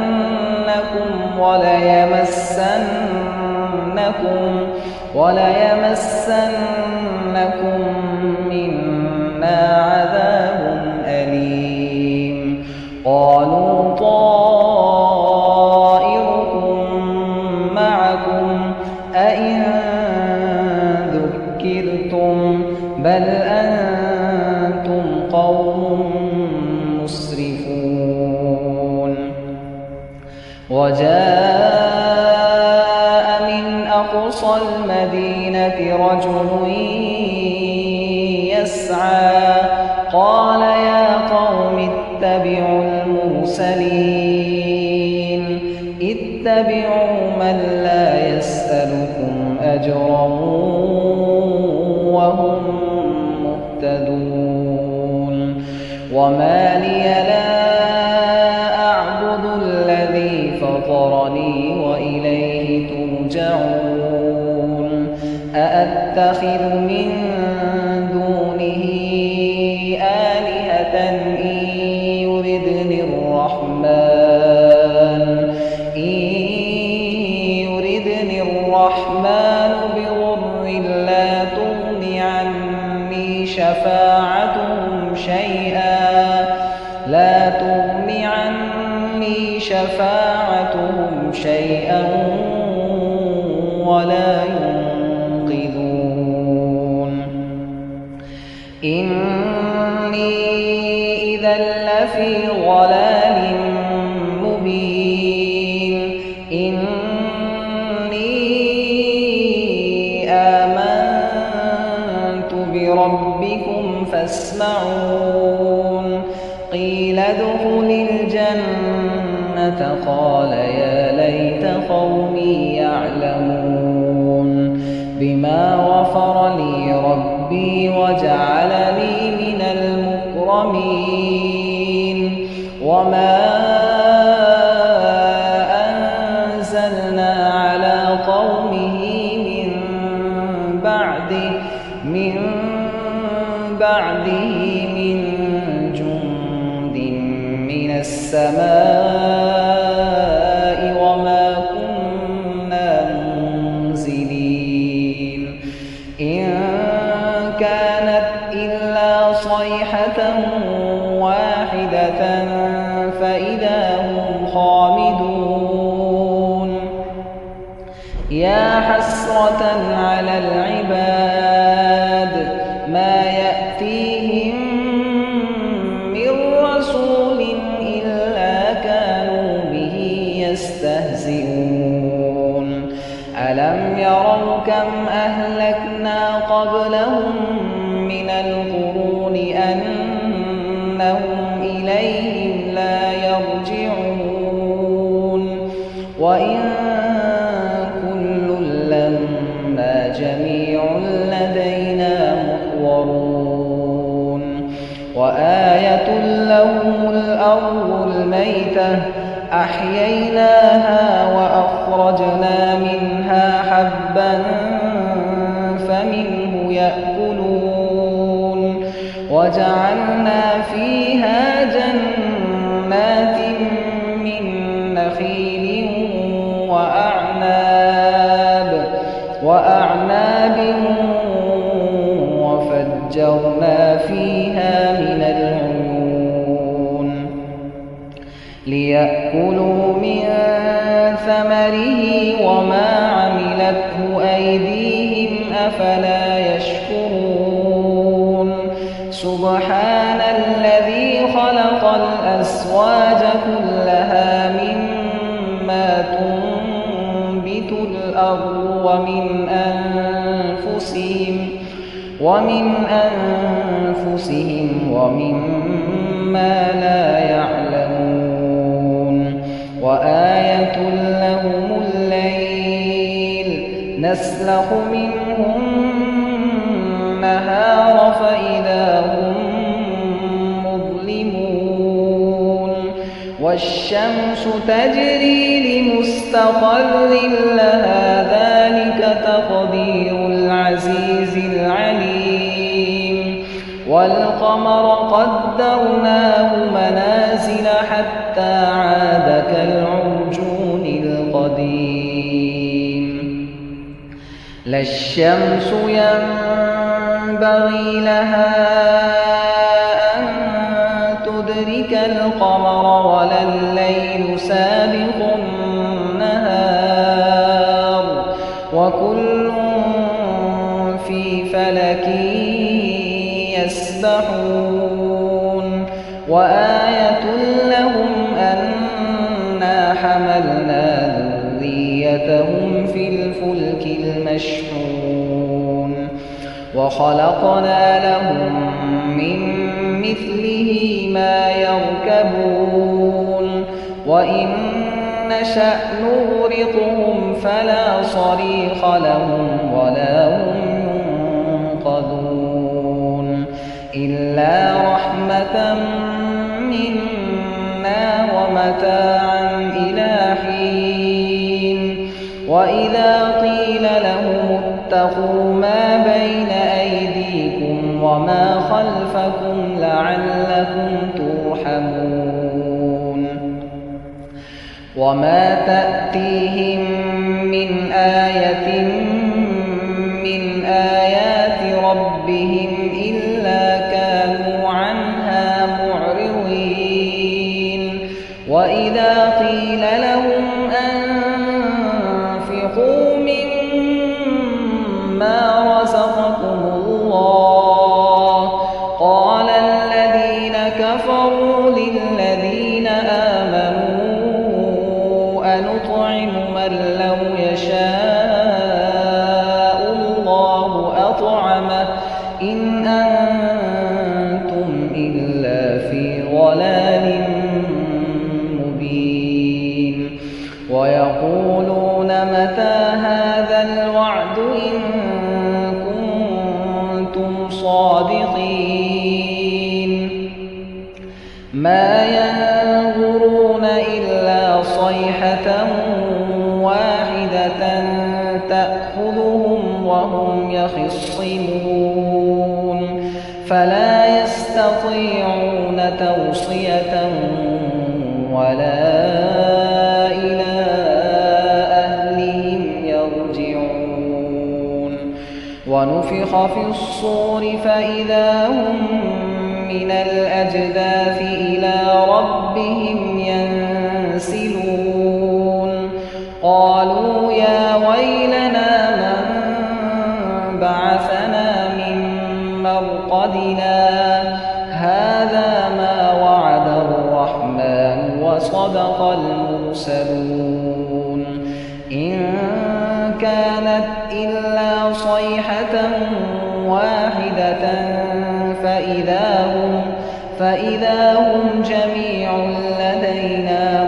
وليمسنكم منا عذاب أليم قالوا طائركم معكم أئن ذكرتم بل أنتم قوم مسرفون وجاء من أقصى المدينة رجل يسعى قال يا قوم اتبعوا المرسلين اتبعوا من لا يسألكم أجرا وهم مهتدون وما لي لا أعبد الذي فطرني وإليه ترجعون أأتخذ من دونه آلهة إن يردني الرحمن بضر لا تغن عني شفاعتهم شيئا ولا ينقذون إني إذا لفي ضلال مبين إني آمنت بربكم فاسمعون قيل ادخل الجنة قال يا ليت قومي يعلمون بما غفر لي ربي وجعلني من المكرمين وما أنزلنا على قومه من بعده من جند من السماء وما كنا منزلين إن كانت إلا صيحة واحدة فإذا هم خامدون يا حسرة على العباد ما يأتيهم من رسول إلا كانوا به يستهزئون ألم يروا كم أهلكنا قبلهم من القرون أنهم إليهم لا يرجعون وإن كل لما جميع لدينا محضرون وآية لهم الأرض الميتة أحييناها وأخرجنا منها حبا فمنه يأكلون وجعلنا فيها جنات من نخيل وأعناب وفجرنا فيها من العيون ليأكلوا من ثمره وما عملته أيديهم أفلا يشكرون سبحان الذي خلق الأزواج كلها مما تنبت الأرض ومن أنفسهم ومما لا يعلمون وآية لهم الليل نسلخ منه النهار فإذا هم مظلمون والشمس تجري لمستقر لها ذلك تقدير العزيز العليم والقمر قدرناه منازل حتى عاد كالعرجون القديم لا الشمس ينبغي لها أن تدرك القمر ولا الليل سابق النهار وكل في فلك يسبحون وآية لهم أنا حملنا ذريتهم في الفلك المشحون وخلقنا لهم من مثله ما يركبون وإن نشأ نغرقهم فلا صريخ لهم ولا هم ينقذون إلا رحمة منا ومتاعا إلى حين وإذا قيل لهم اتقوا ما بين أيديكم وما خلفكم لعلكم ترحمون وما تأتيهم من آية من آيات ربهم إلا كانوا عنها معرضين وإذا قيل لهم أنفقوا مما رزقكم الله قال الذين كفروا للذين آمنوا أنطعم من لو يشاء الله أطعمه إن أنتم إلا في ضلال مبين ويقولون متى هذا الوعد إن كنتم صادقين ما ينظرون إلا صيحة واحدة تأخذهم وهم يخصمون فلا يستطيعون توصية ولا إلى أهلهم يرجعون ونفخ في الصور فإذا هم من الأجداث إلى ربهم ينسلون قالوا يا ويلنا من بعثنا من مرقدنا هذا ما وعد الرحمن وصدق المرسلون إن كانت إلا صيحة واحدة فإذا هم جميع لدينا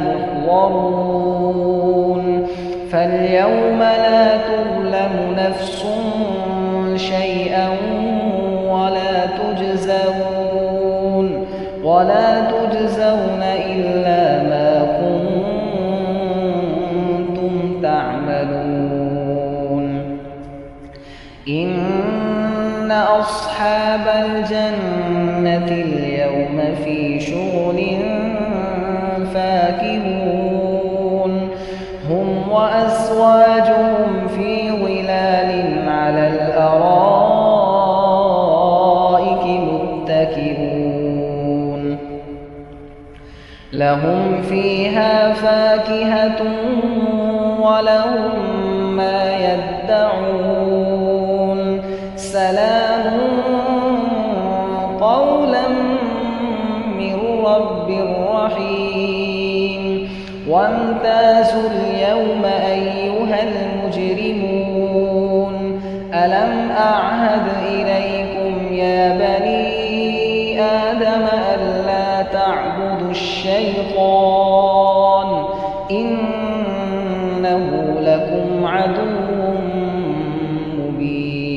محضرون فاليوم لا تظلم نفس شيئا ولا تجزون إلا ما كنتم تعملون إن أصحاب الجنة اليوم في شغل فاكهون هم وأزواجهم في ظلال على الأرائك متكئون لهم فيها فاكهة ولهم ما يدعون سلام قولا من رب رحيم وامتازوا اليوم أيها المجرمون ألم أعهد إليكم يا بني آدم ألا تعبدوا الشيطان إنه لكم عدو مبين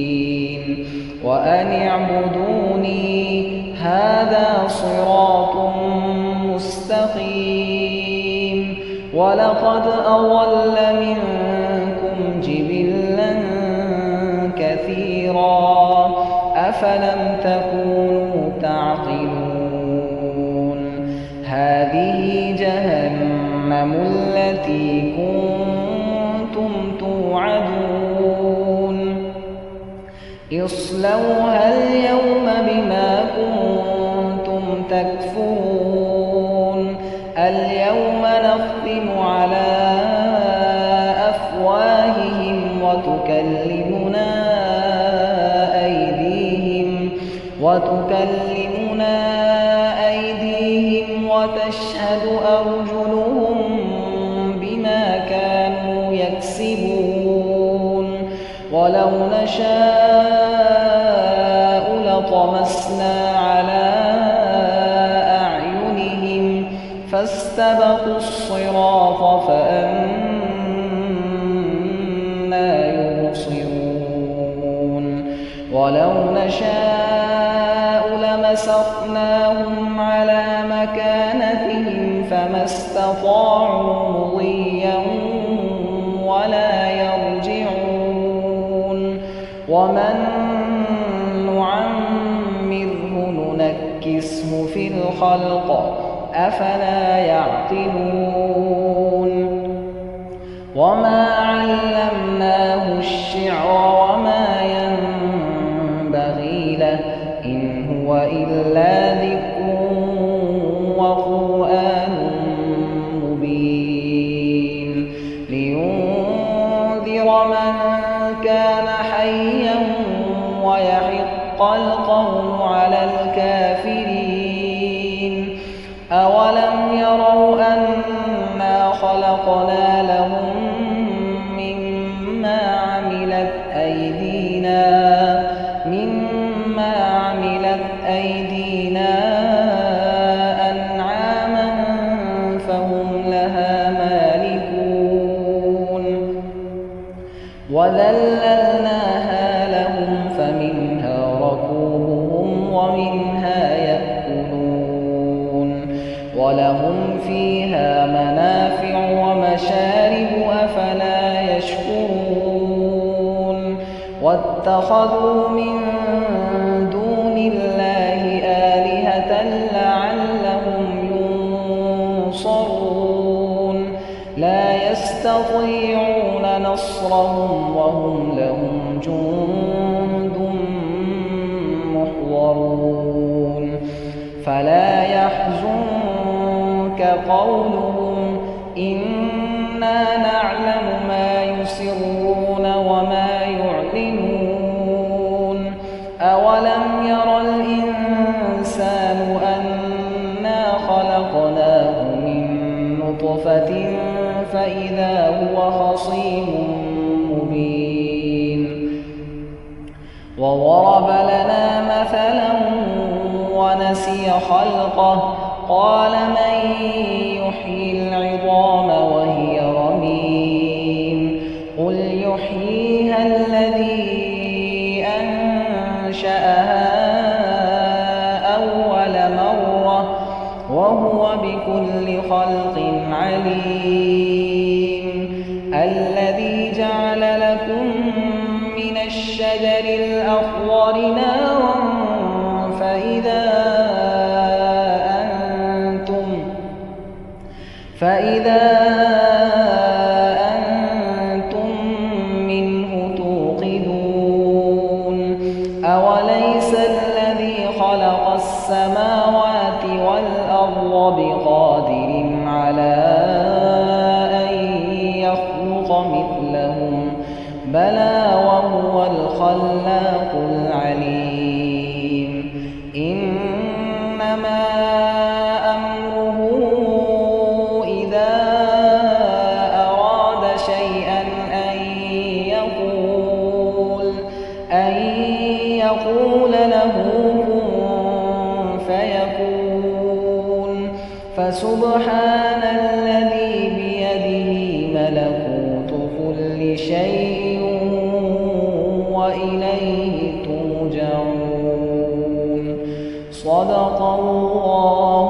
وأن اعبدوني هذا صراط مستقيم ولقد أضل منكم جبلا كثيرا أفلم تكونوا تعقلون هذه جهنم التي كنتم توعدون اصلوها اليوم بما كنتم تكفرون اليوم نختم على أفواههم وتكلمنا أيديهم وتشهد أرجلهم بما كانوا يكسبون ولو نشاء لطمسنا على أعينهم فاستبقوا الصراط فأنى يبصرون ولو نشاء لمسخناهم على مكانتهم فما استطاعوا مضيا ولا يرجعون ومن نعمره ننكسه في الخلق أفلا يعقلون وما علمناه الشعر وما ينبغي له إن هو إلا ذكر وقرآن مبين لينذر من كان حيا ويحق القول على الكافرين أولم يروا أنا خلقنا لهم مما عملت أيدينا أنعاما فهم لها مالكون وذللناها لهم فمنها ركوبهم ومنها يأكلون ولهم فيها منافع ومشارب أفلا يشكرون واتخذوا من دون الله آلهة لعلهم ينصرون لا يستطيعون نصرهم وهم لهم جند محضرون فلا يحزنك قولهم إنا نعلم ما يسرون وما يعلنون أولم ير الإنسان أنا خلقناه من نطفة فإذا هو خصيم مبين وضرب لنا مثلا ونسي خلقه قال من يحيي العظام وهي رميم قل يحييها الذي أنشأها أول مرة وهو بكل خلق عليم الذي جعل لكم من الشجر الأخضر نارا فإذا أنتم منه توقدون أوليس الذي خلق السماوات والأرض بقادر على أن يخلق مثلهم بلى بلى وهو الخلاق العليم إنما أمره إذا أراد شيئا أن يقول له كن فيكون فسبحان الذي بيده ملكوت كل شيء وإليه ترجعون صدق الله